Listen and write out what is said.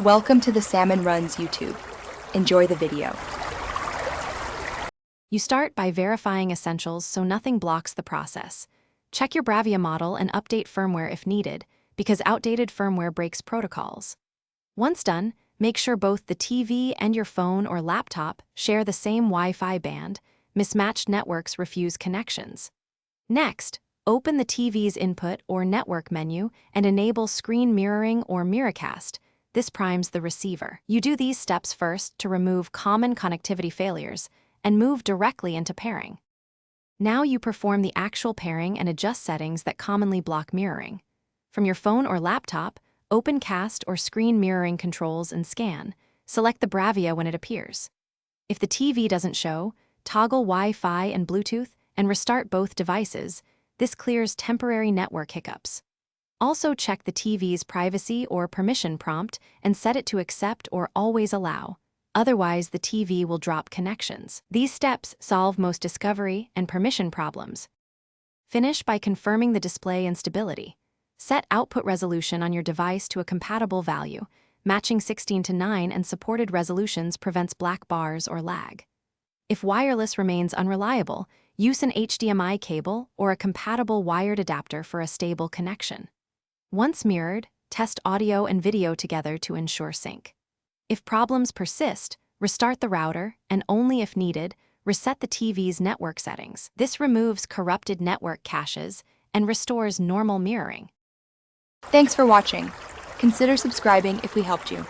Welcome to the Salmon Runs YouTube. Enjoy the video. You start by verifying essentials so nothing blocks the process. Check your Bravia model and update firmware if needed, because outdated firmware breaks protocols. Once done, make sure both the TV and your phone or laptop share the same Wi-Fi band. Mismatched networks refuse connections. Next, open the TV's input or network menu and enable screen mirroring or mirrorcast. This primes the receiver. You do these steps first to remove common connectivity failures and move directly into pairing. Now you perform the actual pairing and adjust settings that commonly block mirroring. From your phone or laptop, open cast or screen mirroring controls and scan. Select the Bravia when it appears. If the TV doesn't show, toggle Wi-Fi and Bluetooth and restart both devices. This clears temporary network hiccups. Also check the TV's privacy or permission prompt and set it to accept or always allow. Otherwise, the TV will drop connections. These steps solve most discovery and permission problems. Finish by confirming the display and stability. Set output resolution on your device to a compatible value. Matching 16:9 and supported resolutions prevents black bars or lag. If wireless remains unreliable, use an HDMI cable or a compatible wired adapter for a stable connection. Once mirrored, test audio and video together to ensure sync. If problems persist, restart the router and, only if needed, reset the TV's network settings. This removes corrupted network caches and restores normal mirroring. Thanks for watching. Consider subscribing if we helped you.